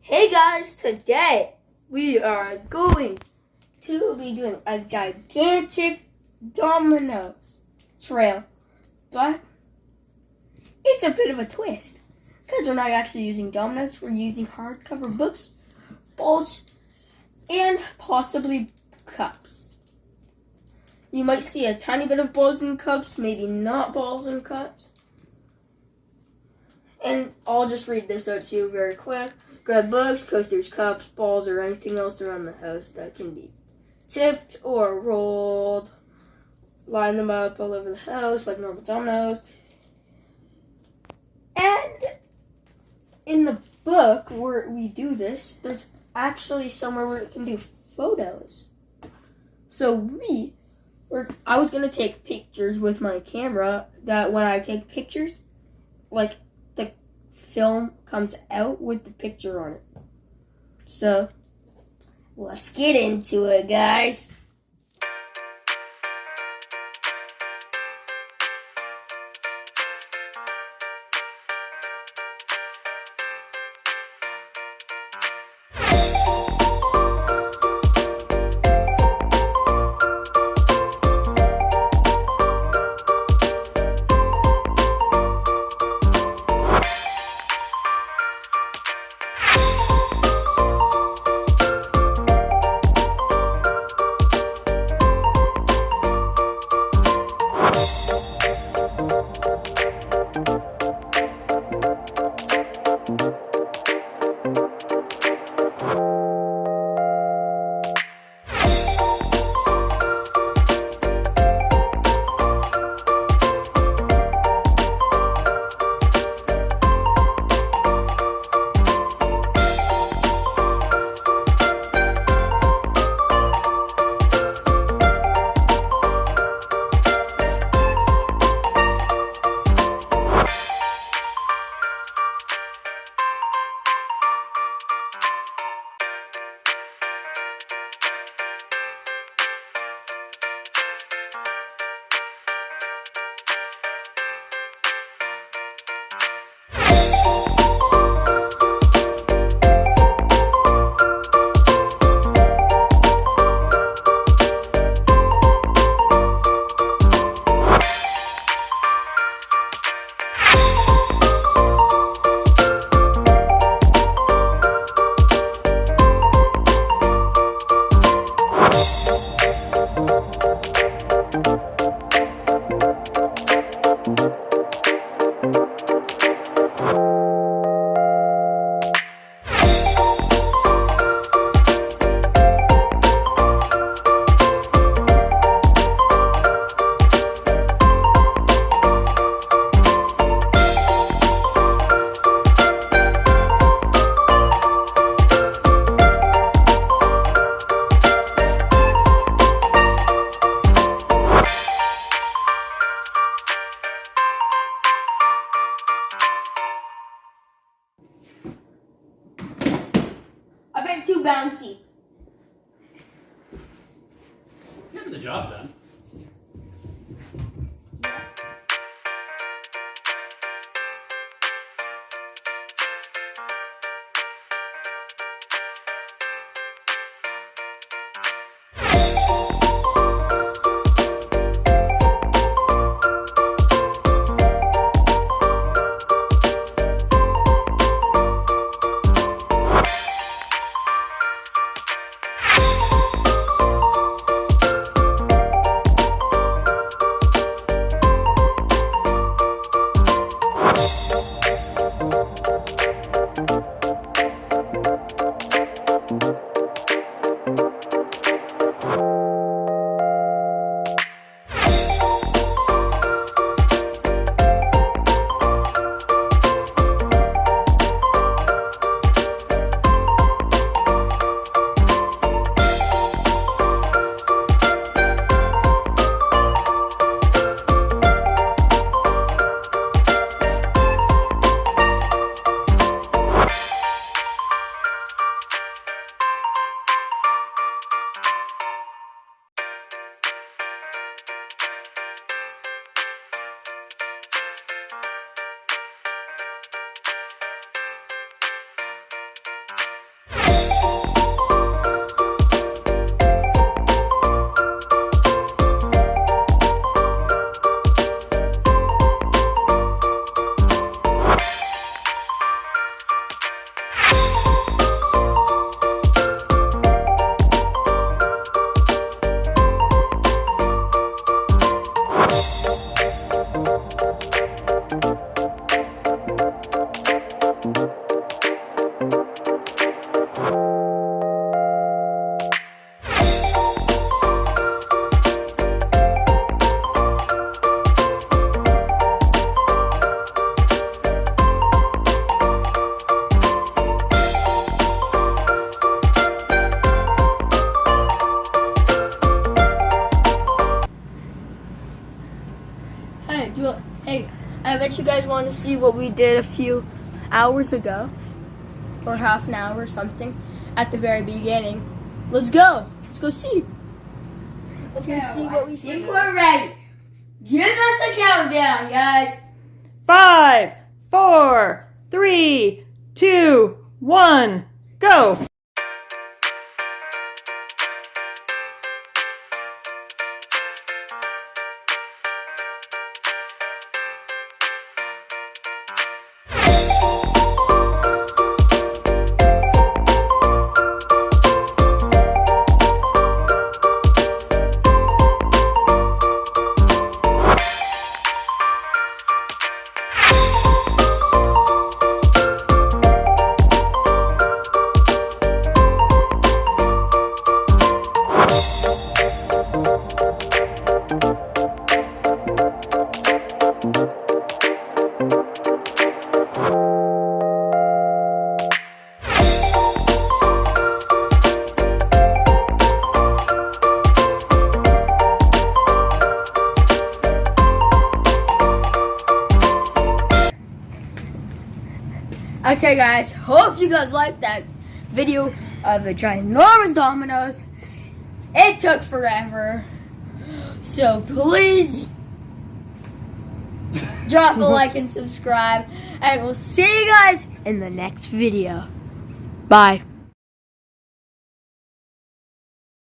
Hey guys, today we are going to be doing a gigantic Domino's trail, but it's a bit of a twist because we're not actually using Domino's, we're using hardcover books, bowls, and possibly cups. You might see a tiny bit of bowls and cups, maybe not bowls and cups. And I'll just read this out to you very quick. Grab books, coasters, cups, balls, or anything else around the house that can be tipped or rolled. Line them up all over the house like normal dominoes. And in the book where we do this, there's actually somewhere where we can do photos. So I was going to take pictures with my camera that when I take pictures, like the film comes out with the picture on it. So, let's get into it, guys. I bet too bouncy. Getting the job done. bet you guys want to see what we did a few hours ago, or half an hour or something, at the very beginning. Let's go. Let's go see. Let's go see what we think we're ready. Give us a countdown, guys. 5, 4, 3, 2, 1, go! Okay, guys, hope you guys liked that video of the ginormous dominoes. It took forever, so please drop a like and subscribe, and we'll see you guys in the next video. Bye.